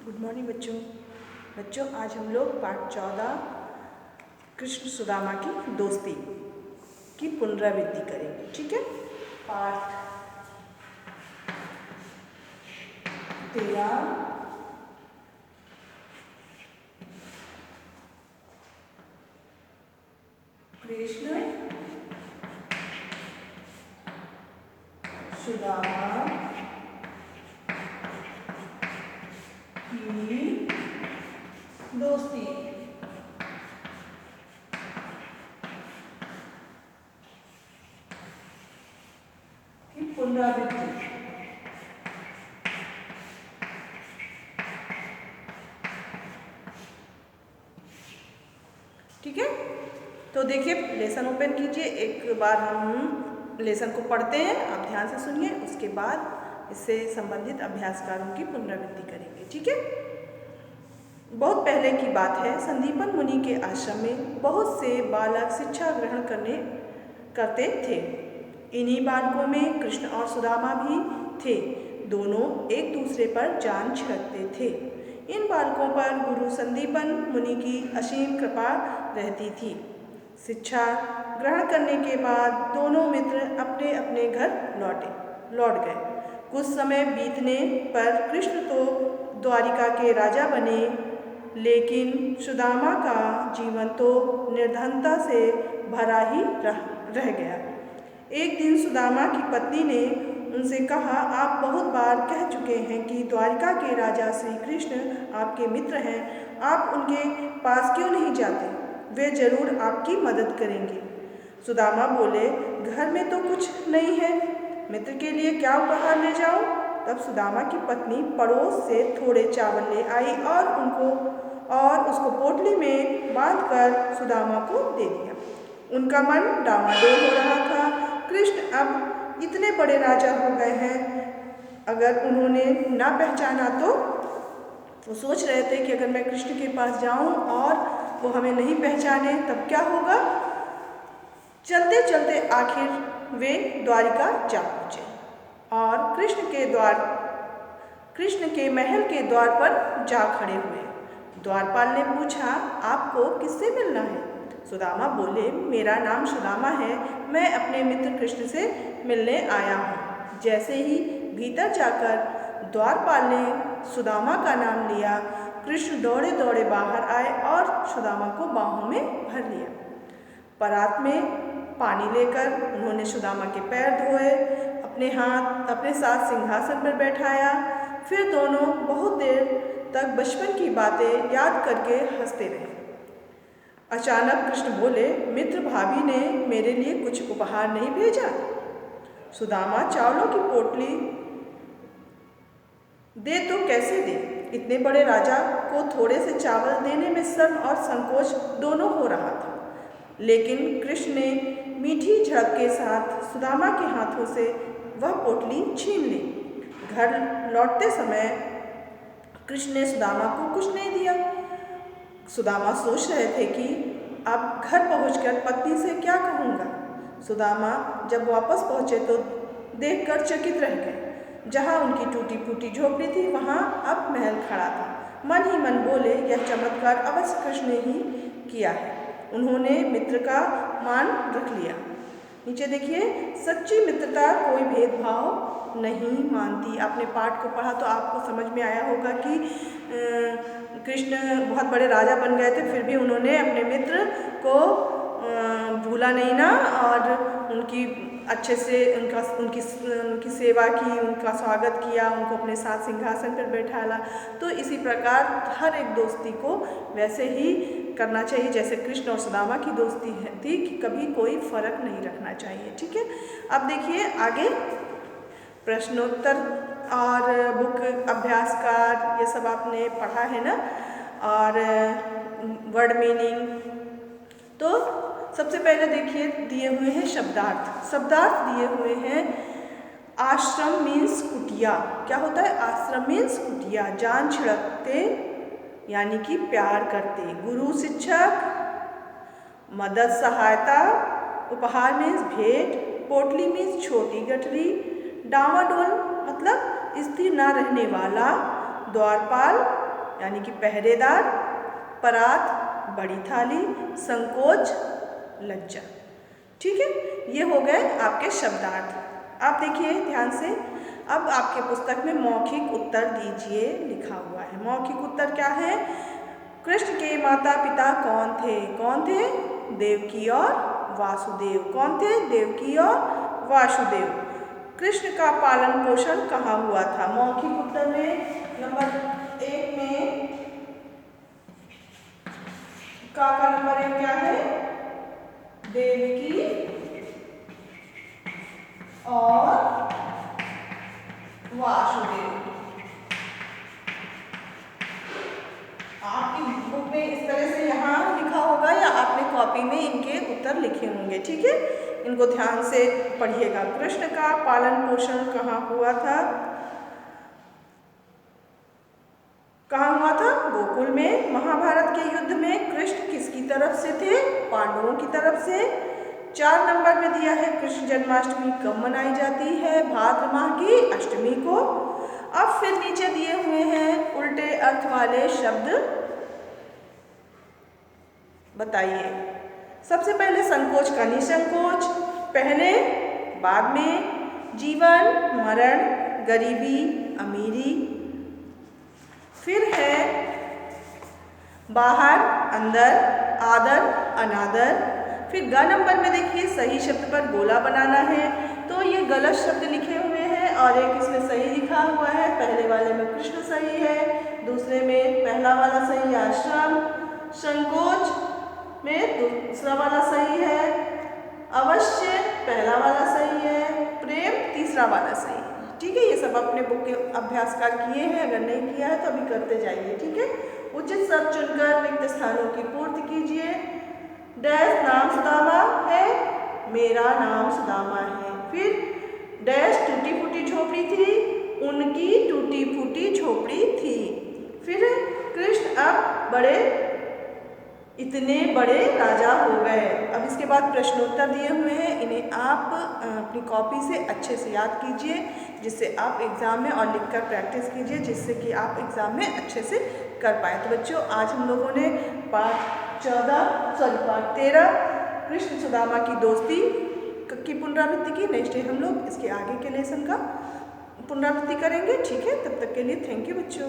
Good morning बच्चों आज हम लोग पाठ 14 कृष्ण सुदामा की दोस्ती की पुनरावृत्ति करेंगे। ठीक है, पाठ 13 कृष्ण सुदामा की दोस्ती। की पुनरावृत्ति। ठीक है, तो देखिए लेसन ओपन कीजिए। एक बार हम लेसन को पढ़ते हैं, आप ध्यान से सुनिए, उसके बाद इससे संबंधित अभ्यास कार्यों की पुनरावृत्ति करेंगे। ठीक है, बहुत पहले की बात है। संदीपन मुनि के आश्रम में बहुत से बालक शिक्षा ग्रहण करते थे। इन्हीं बालकों में कृष्ण और सुदामा भी थे। दोनों एक दूसरे पर जान छिड़कते थे। इन बालकों पर गुरु संदीपन मुनि की असीम कृपा रहती थी। शिक्षा ग्रहण करने के बाद दोनों मित्र अपने अपने घर लौट गए। कुछ समय बीतने पर कृष्ण तो द्वारिका के राजा बने, लेकिन सुदामा का जीवन तो निर्धनता से भरा ही रह गया। एक दिन सुदामा की पत्नी ने उनसे कहा, आप बहुत बार कह चुके हैं कि द्वारिका के राजा श्री कृष्ण आपके मित्र हैं, आप उनके पास क्यों नहीं जाते? वे जरूर आपकी मदद करेंगे। सुदामा बोले, घर में तो कुछ नहीं है, मित्र के लिए क्या उपहार ले जाऊं? तब सुदामा की पत्नी पड़ोस से थोड़े चावल ले आई और उसको पोटली में बांधकर सुदामा को दे दिया। उनका मन डामाडोल हो रहा था। कृष्ण अब इतने बड़े राजा हो गए हैं, अगर उन्होंने ना पहचाना तो वो सोच रहे थे कि अगर मैं कृष्ण के पास जाऊं और वो हमें नहीं पहचाने तब क्या होगा। चलते चलते आखिर वे द्वारिका जा पहुंचे और कृष्ण के महल के द्वार पर जा खड़े हुए। द्वारपाल ने पूछा, आपको किससे मिलना है? सुदामा बोले, मेरा नाम सुदामा है, मैं अपने मित्र कृष्ण से मिलने आया हूँ। जैसे ही भीतर जाकर द्वारपाल ने सुदामा का नाम लिया, कृष्ण दौड़े दौड़े बाहर आए और सुदामा को बाहों में भर लिया। परात में पानी लेकर उन्होंने सुदामा के पैर धोए, अपने साथ सिंहासन पर बैठाया। फिर दोनों बहुत देर तक बचपन की बातें याद करके हंसते रहे। अचानक कृष्ण बोले, मित्र भाभी ने मेरे लिए कुछ उपहार नहीं भेजा? सुदामा चावलों की पोटली दे तो कैसे दे? इतने बड़े राजा को थोड़े से चावल देने में शर्म और संकोच दोनों हो रहा था। लेकिन कृष्ण ने मीठी झड़प के साथ सुदामा के हाथों से वह पोटली छीन ली। घर लौटते समय कृष्ण ने सुदामा को कुछ नहीं दिया। सुदामा सोच रहे थे कि अब घर पहुंचकर पत्नी से क्या कहूँगा। सुदामा जब वापस पहुँचे तो देखकर चकित रह गए। जहाँ उनकी टूटी फूटी झोपड़ी थी, वहाँ अब महल खड़ा था। मन ही मन बोले, यह चमत्कार अवश्य कृष्ण ने ही किया है। उन्होंने मित्र का मान रख लिया। नीचे देखिए, सच्ची मित्रता कोई भेदभाव नहीं मानती। आपने पाठ को पढ़ा तो आपको समझ में आया होगा कि कृष्ण बहुत बड़े राजा बन गए थे, फिर भी उन्होंने अपने मित्र को भूला नहीं ना, और उनकी अच्छे से उनकी सेवा की, उनका स्वागत किया, उनको अपने साथ सिंहासन पर बैठाला। तो इसी प्रकार हर एक दोस्ती को वैसे ही करना चाहिए जैसे कृष्ण और सुदामा की दोस्ती थी, कि कभी कोई फर्क नहीं रखना चाहिए। ठीक है, अब देखिए आगे प्रश्नोत्तर और बुक अभ्यासकार ये सब आपने पढ़ा है ना, और वर्ड मीनिंग। तो सबसे पहले देखिए दिए हुए हैं शब्दार्थ दिए हुए हैं। आश्रम मीन्स कुटिया। क्या होता है? आश्रम मीन्स कुटिया। जान छिड़कते यानी कि प्यार करते। गुरु शिक्षक, मदद सहायता, उपहार मीन्स भेंट, पोटली मीन्स छोटी गठरी, डामाडोल मतलब स्थिर न रहने वाला, द्वारपाल यानी कि पहरेदार, परात बड़ी थाली, संकोच लज्जा। ठीक है, ये हो गए आपके शब्दार्थ। आप देखिए ध्यान से, अब आपके पुस्तक में मौखिक उत्तर दीजिए लिखा हुआ है। मौखिक उत्तर क्या है? कृष्ण के माता पिता कौन थे? कौन थे? देवकी और वासुदेव। कौन थे? देवकी और वासुदेव। कृष्ण का पालन पोषण कहाँ हुआ था? मौखिक उत्तर में नंबर 1 में का नंबर 1 क्या है? देवकी और वासुदेव। आपकी बुक में इस तरह से यहाँ लिखा होगा या आपने कॉपी में इनके उत्तर लिखे होंगे। ठीक है, इनको ध्यान से पढ़िएगा। कृष्ण का पालन पोषण कहाँ हुआ था? कहाँ हुआ था? गोकुल में। महाभारत के युद्ध में कृष्ण किसकी तरफ से थे? पांडवों की तरफ से। 4 नंबर में दिया है कृष्ण जन्माष्टमी कब मनाई जाती है? भाद्र माह की अष्टमी को। अब फिर नीचे दिए हुए हैं उल्टे अर्थ वाले शब्द, बताइए। सबसे पहले संकोच का निसंकोच, पहले बाद में, जीवन मरण, गरीबी अमीरी। फिर है बाहर अंदर, आदर अनादर। फिर ग नंबर में देखिए सही शब्द पर गोला बनाना है, तो ये गलत शब्द लिखे हुए हैं और एक इसमें सही लिखा हुआ है। पहले वाले में कृष्ण सही है, दूसरे में पहला वाला सही आश्रम, संकोच में दूसरा वाला सही है, अवश्य पहला वाला सही है, प्रेम तीसरा वाला सही है। ठीक है, ये सब अपने बुक के अभ्यास कर किए हैं, अगर नहीं किया है तो अभी करते जाइए। ठीक है, उचित शब्द चुनकर रिक्त स्थानों की पूर्ति कीजिए। डैश नाम सुदामा है, मेरा नाम सुदामा है। फिर डैश टूटी फूटी झोपड़ी थी, उनकी टूटी फूटी झोपड़ी थी। फिर कृष्ण अब इतने बड़े राजा हो गए। अब इसके बाद प्रश्नोत्तर दिए हुए हैं, इन्हें आप अपनी कॉपी से अच्छे से याद कीजिए, जिससे आप एग्ज़ाम में और लिखकर प्रैक्टिस कीजिए, जिससे कि आप एग्ज़ाम में अच्छे से कर पाए। तो बच्चों, आज हम लोगों ने पाठ 13 कृष्ण सुदामा की दोस्ती की पुनरावृत्ति की। नेक्स्ट डे हम लोग इसके आगे के लेसन का पुनरावृत्ति करेंगे। ठीक है, तब तक के लिए थैंक यू बच्चों।